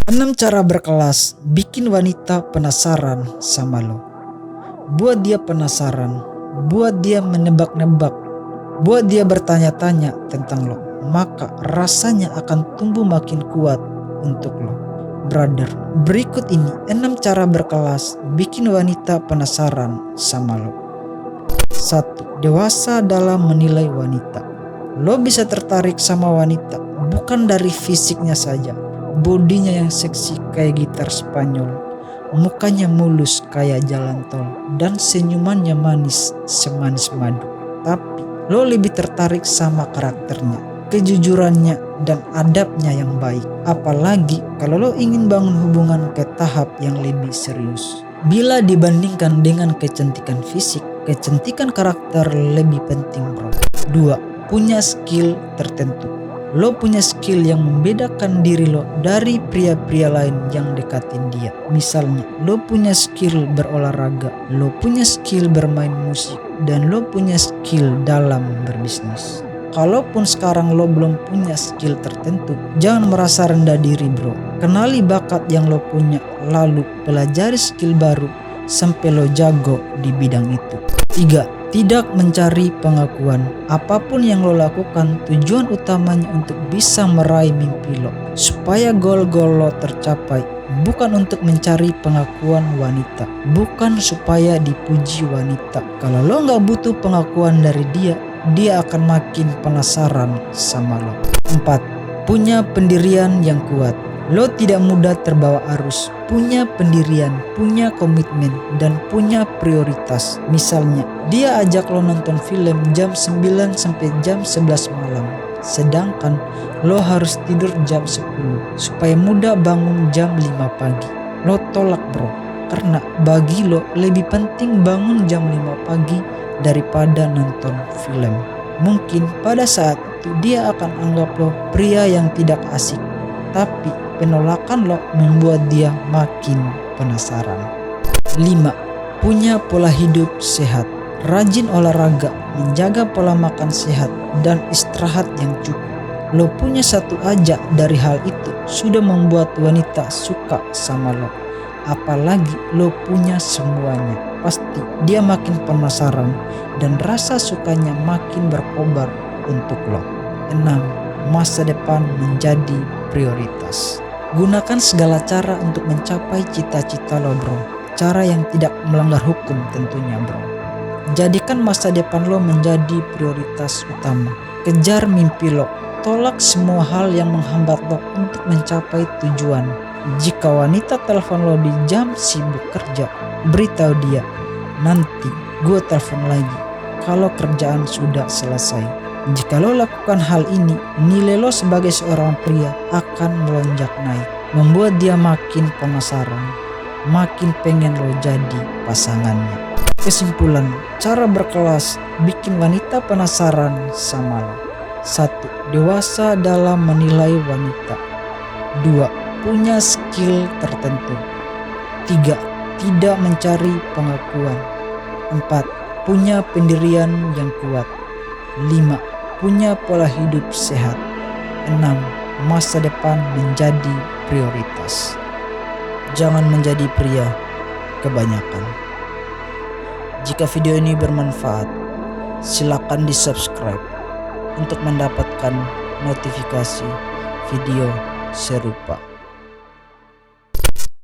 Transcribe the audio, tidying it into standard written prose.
6 cara berkelas bikin wanita penasaran sama lo. Buat dia penasaran, buat dia menebak-nebak, buat dia bertanya-tanya tentang lo. Maka rasanya akan tumbuh makin kuat untuk lo. Brother, berikut ini 6 cara berkelas bikin wanita penasaran sama lo. 1. Dewasa dalam menilai wanita. Lo bisa tertarik sama wanita bukan dari fisiknya saja. Bodinya yang seksi kayak gitar Spanyol, mukanya mulus kayak jalan tol, dan senyumannya manis semanis madu. Tapi lo lebih tertarik sama karakternya, kejujurannya, dan adabnya yang baik. Apalagi kalau lo ingin bangun hubungan ke tahap yang lebih serius. Bila dibandingkan dengan kecantikan fisik, kecantikan karakter lebih penting, bro. 2. Punya skill tertentu. Lo punya skill yang membedakan diri lo dari pria-pria lain yang dekatin dia. Misalnya, lo punya skill berolahraga, lo punya skill bermain musik, dan lo punya skill dalam berbisnis. Kalaupun sekarang lo belum punya skill tertentu, jangan merasa rendah diri, bro. Kenali bakat yang lo punya, lalu pelajari skill baru sampai lo jago di bidang itu. 3. Tidak mencari pengakuan. Apapun yang lo lakukan, tujuan utamanya untuk bisa meraih mimpi lo, supaya goal-goal lo tercapai. Bukan untuk mencari pengakuan wanita, bukan supaya dipuji wanita. Kalau lo gak butuh pengakuan dari dia akan makin penasaran sama lo. 4. Punya pendirian yang kuat. Lo tidak mudah terbawa arus, punya pendirian, punya komitmen, dan punya prioritas. Misalnya, dia ajak lo nonton film jam 9 sampai jam 11 malam. Sedangkan lo harus tidur jam 10 supaya mudah bangun jam 5 pagi. Lo tolak, bro, karena bagi lo lebih penting bangun jam 5 pagi daripada nonton film. Mungkin pada saat itu dia akan anggap lo pria yang tidak asik, tapi penolakan lo membuat dia makin penasaran. 5. Punya pola hidup sehat. Rajin olahraga, menjaga pola makan sehat, dan istirahat yang cukup. Lo punya satu aja dari hal itu sudah membuat wanita suka sama lo. Apalagi lo punya semuanya, pasti dia makin penasaran dan rasa sukanya makin berkobar untuk lo. 6. Masa depan menjadi prioritas. Gunakan segala cara untuk mencapai cita-cita lo, bro. Cara yang tidak melanggar hukum tentunya, bro. Jadikan masa depan lo menjadi prioritas utama. Kejar mimpi lo. Tolak semua hal yang menghambat lo untuk mencapai tujuan. Jika wanita telepon lo di jam sibuk kerja, beritahu dia, nanti gue telepon lagi kalau kerjaan sudah selesai. Jika lo lakukan hal ini, nilai lo sebagai seorang pria akan melonjak naik, membuat dia makin penasaran, makin pengen lo jadi pasangannya. Kesimpulan, cara berkelas bikin wanita penasaran sama lo. 1. Dewasa dalam menilai wanita. 2. Punya skill tertentu. 3. Tidak mencari pengakuan. 4. Punya pendirian yang kuat. 5. Punya pola hidup sehat. 6. Masa depan menjadi prioritas. Jangan menjadi pria kebanyakan. Jika video ini bermanfaat, silakan di-subscribe untuk mendapatkan notifikasi video serupa.